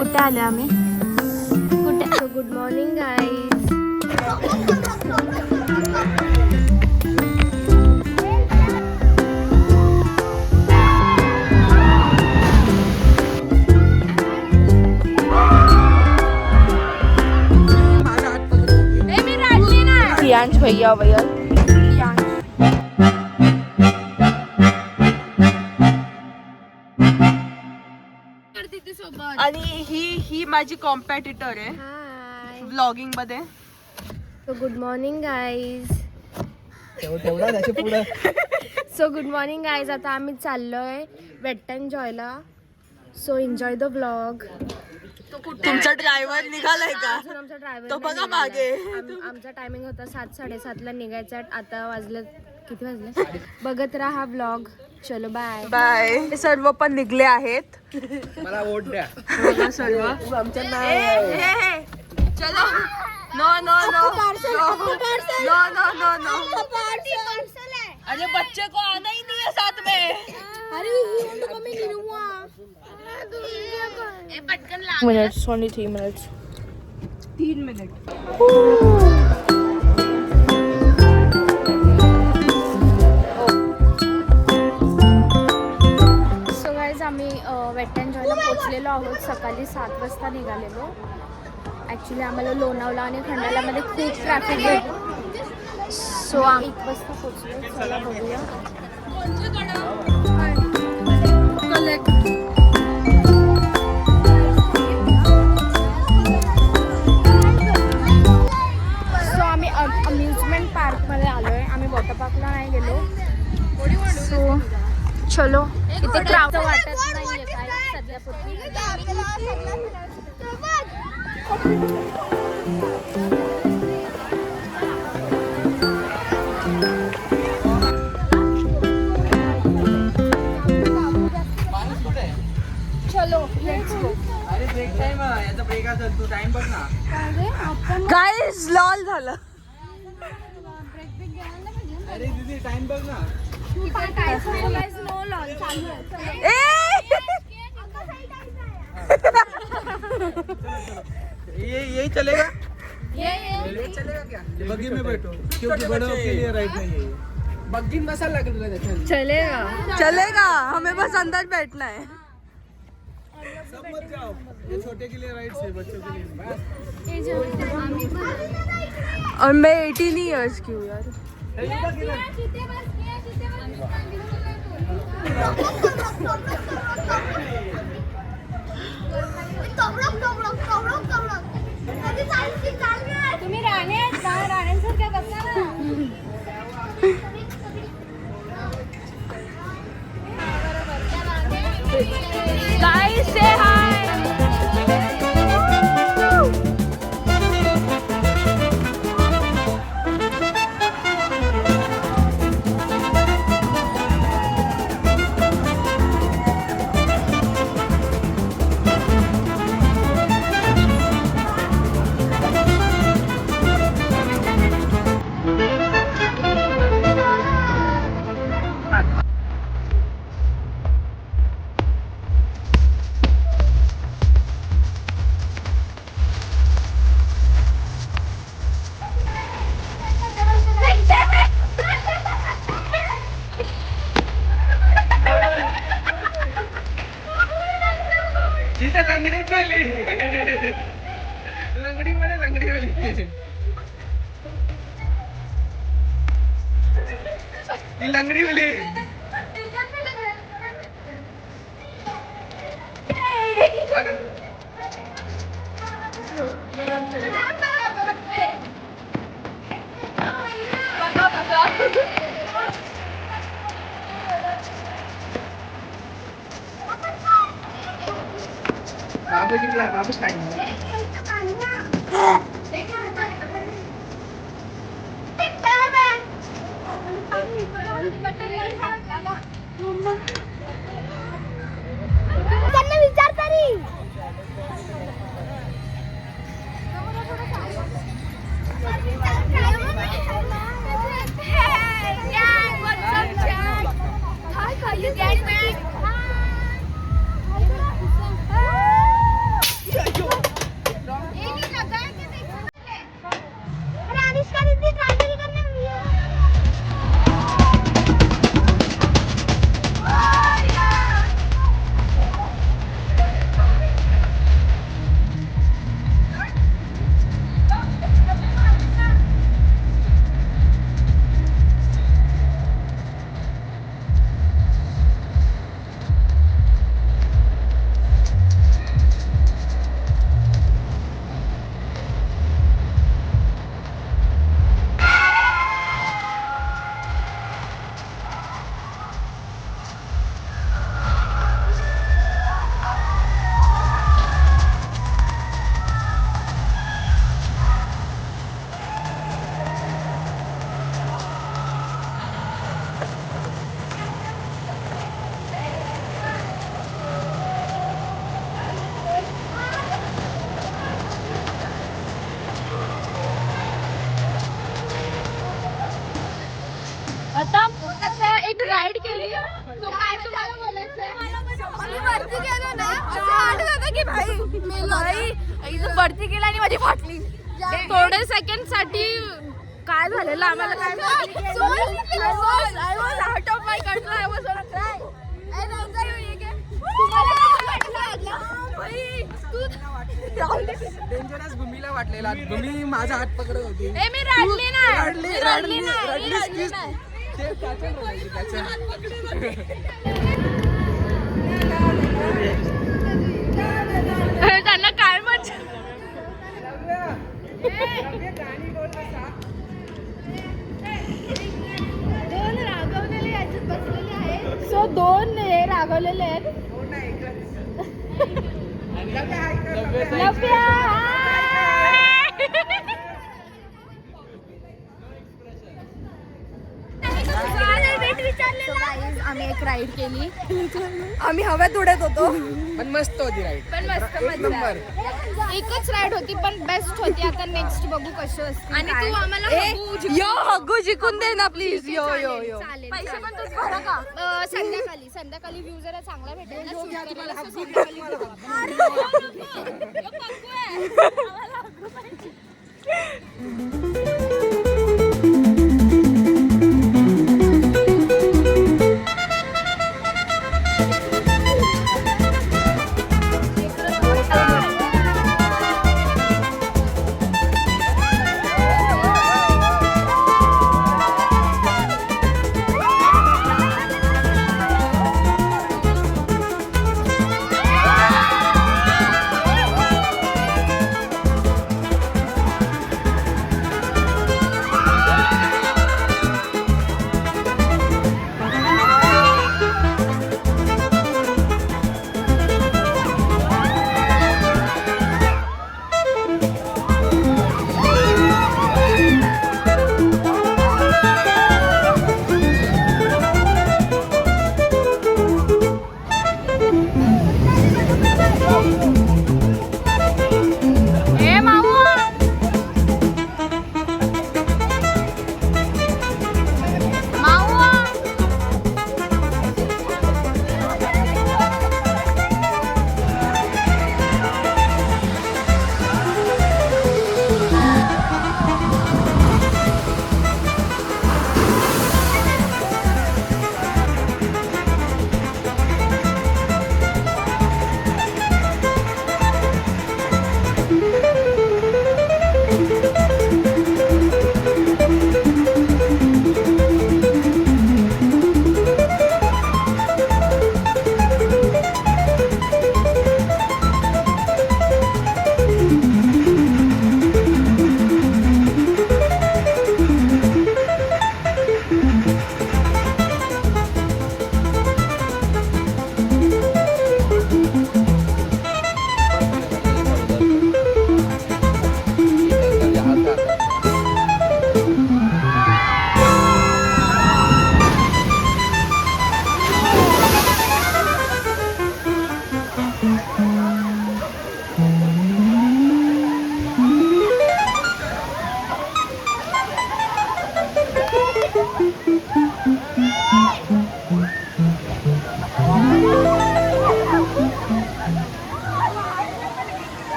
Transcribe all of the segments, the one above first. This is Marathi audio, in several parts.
कुठे आले आम्ही? कुठे? Good morning guys. प्रियांश भैया भैया आणि ही माझी कॉम्पिटिटर आहे व्लॉगिंग मध्ये. So good morning guys. So good morning guys. आता आम्ही चाललोय वेट एन्जॉयला. So enjoy the vlog. तुमचा ड्रायव्हर निघालाय का? आमचा ड्रायव्हर तो बघा मागे. आमचा टायमिंग होता 7-7:30ला निघायचा. आता वाजले किती वाजले बघत राहा व्लॉग. चलो बाय बाय. हे सर्व पण निघले आहेत. मला वोट द्या. सर्व आमच्या चलो. No no no no no no no. अरे बच्चे को आना ही नहीं है साथ में. Minutes only 3 minutes. 3 minutes. So guys आम्ही वेट एन्जॉयला पोचलेलो आहोत. सकाळी 7 वाजता निघालेलो. ॲक्च्युली आम्हाला लोणावळा आणि खंडाल्यामध्ये खूप ट्रॅफिक आहे. सो आम्ही 1 वाजता पोचलो. चला बघूया. सो आम्ही अम्युजमेंट पार्कमध्ये आलो आहे. आम्ही वॉटर पार्कला नाही गेलो. सो चलो. इथे क्राऊड वाटत नाहीये काय सध्यापुरती. चलो लेट्स गो. अरे ब्रेक टाइम आहे. याचा ब्रेक असेल तू टाइम बघ ना. गाईज लॉल झालं. अरे दीदी टाइम बघ ना. ये चलेगा. ये चलेगा क्या? बग्गी में बैठो क्योंकि बड़ों के लिए राइड नहीं है. बग्गी में मसाला लगा तुला त्याच्यात. चलेगा चलेगा. हमें बस अंदर बैठना है. सब मत जाओ. ये छोटे के लिए राइड है बच्चों के लिए. और मैं 18 years की हूँ यार. तुम्ही राणे आहेत का? राण्यांसारख्या बसा ना. Guys, say hi. लंगडी मध्ये लंगडी वाली. बाबू विचार तरी. वरती गेलो ना असं वाटत होतं की भाई इथं वरती गेला आणि माझी फाटली. थोड्या सेकंड साठी काय झालेलं आम्हाला काय I was out of my control. I was on a cry. Dangerous भूमीला वाटलेला. भूमी माझा हात पकडत होती. मी रडली नाही. रडलीस ते त्याच्या रडायची त्याच्या. त्यांना काय मजा. दोन रागवलेले याच्यात बसलेले आहेत. सो दोन हे रागवलेले आहेत. आम्ही एक राईड केली. आम्ही हव्यात उडत होतो पण मस्त होती राईड. पण मस्त मजा. एकच राईड होती पण बेस्ट होती. आता नेक्स्ट बघू कशी असते. आणि तू आम्हाला हगू जिंकून दे ना प्लीज. यो यो यो पैसे पण तूच भरा का. संध्याकाळी व्ह्यू जरा चांगला भेटेल ना.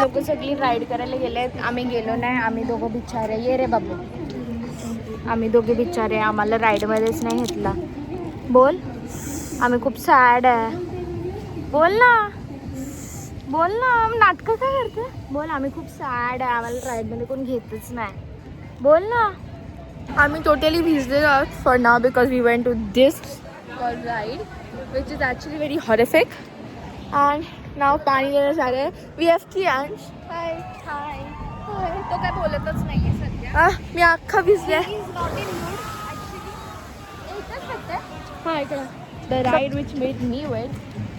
लोक सगळी राईड करायला गेले आहेत. आम्ही गेलो नाही. आम्ही दोघं बिचारे. ये रे बाबू. आम्ही दोघे बिचारे. आम्हाला राईडमध्येच नाही घेतला. बोल. आम्ही खूप सॅड आहे. बोल ना. बोल ना. नाटकं काय करते. बोल. आम्ही खूप सॅड आहे. आम्हाला राईडमध्ये कोण घेतच नाही. बोल ना. आम्ही टोटली भिजलेलो आहोत for now because we went to this cold ride which is actually very horrific. And now पाणी देणं झालं. We have Kiyansh. Hi hi. तो काय बोलतच नाही आहे सध्या. मी अख्खा भिजले. हां इकडं. The ride which made me wet.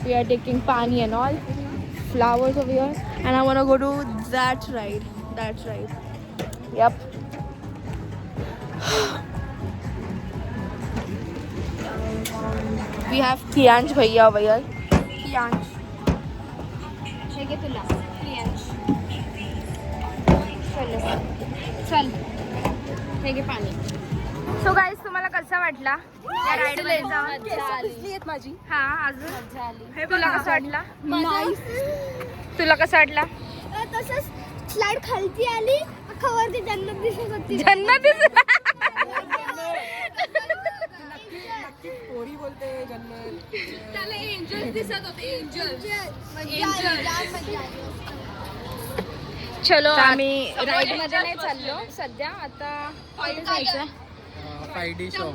We are taking paani and all flowers of yours and I want to go to that ride. That ride. Yep. We have Kiyansh भैया भैया. कियांश हे घे तुला. कियांश चल चल. हे घे पाणी. सो गाईज तुम्हाला कसा वाटला या राईड मध्ये जाऊन? माझी हा अजून तुला कसा वाटला? तुला कसा वाटला? तसंच स्लाइड खालती आली अख्खावरती जन्नत दिसत होती. जन्नत पोरी बोलते जन्नत. त्याला एंजल दिसत होते. एंजल चलो आम्ही राईड मध्ये नाही चाललो सध्या. आता कुठे जायचं? 5D show.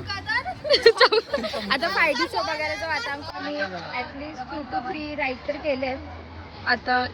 आता 5D शो बघायला जाऊ. आता आम्ही ऍटलीस्ट 2 to 3 राईड तर केले आता.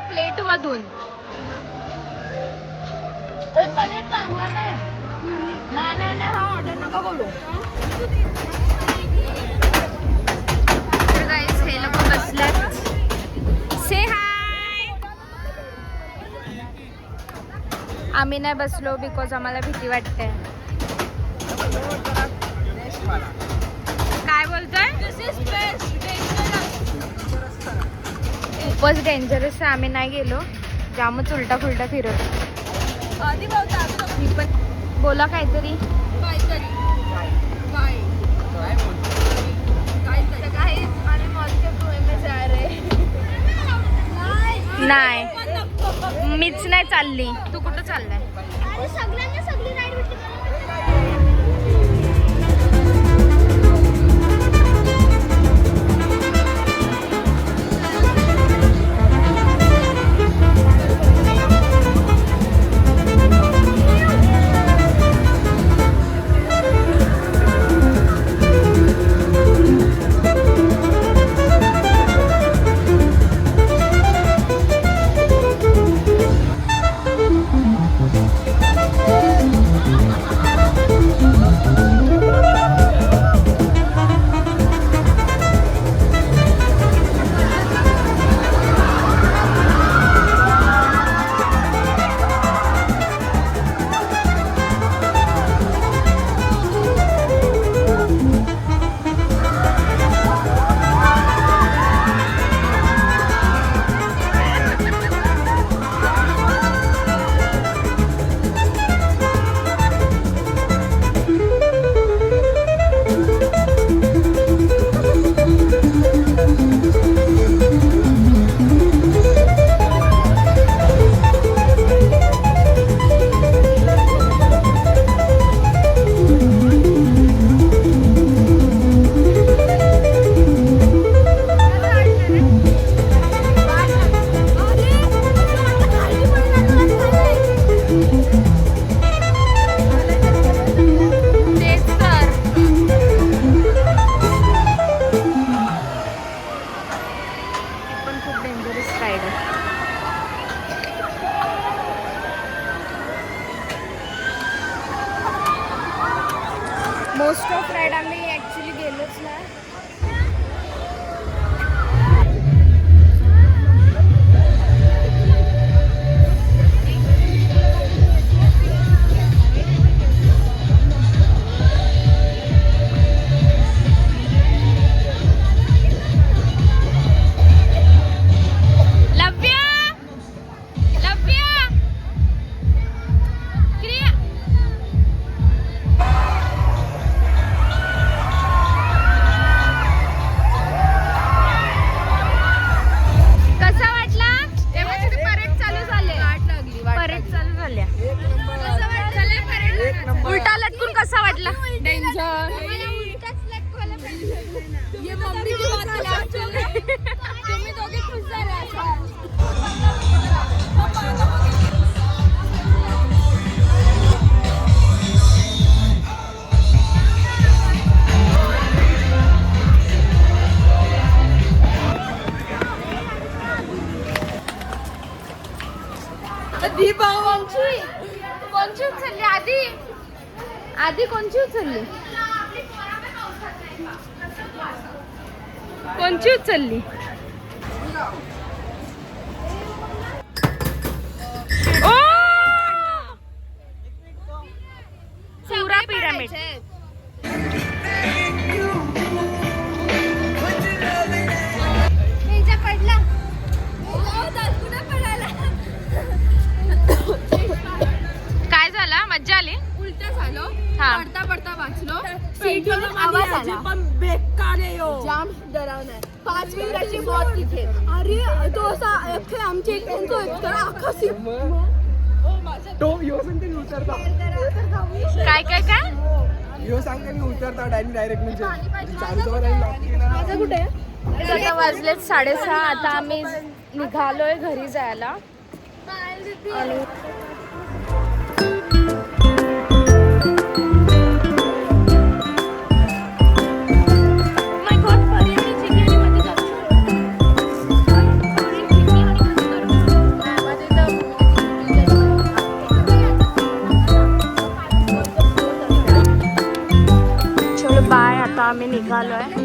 प्लेट मधून हे लोक बसल्यात. से हाय. आम्ही नाही बसलो बिकॉज आम्हाला भीती वाटते. काय बोलतोय? खूपच डेंजरस आहे. आम्ही नाही गेलो. जामच उलटा फुलटा फिरत. मी पण बोला काहीतरी. नाही मीच नाही चालली. तू कुठं चाललाय? सगळ्यांना सगळी राईड भेटते. ये मम्मी की बात तुम्ही दोघे खुश झाले. कोणची उचलली आधी? आधी कोणची उचलली? कोणची उचलली? ओ! पुरा पिरामिड. पडला काय झालं? मज्जा आली? उलट झालो. हा. पडता पडता वाचलो. आवाज आला. पण बेकार आहे हो. जाम डरावणार 5 मिनिटाची बॉट तिथे. अरे तो असा आमच्या एक अख्खा तो यो सांगते मी उतरता. काय काय काय? यो सांगते मी उतरता डायरेक्ट म्हणजे चालतो आणि लॉक केला. कुठे आता वाजलेत 6:30. आता आम्ही निघालोय घरी जायला. आणि चलो बाय. आता आम्ही निघालोय.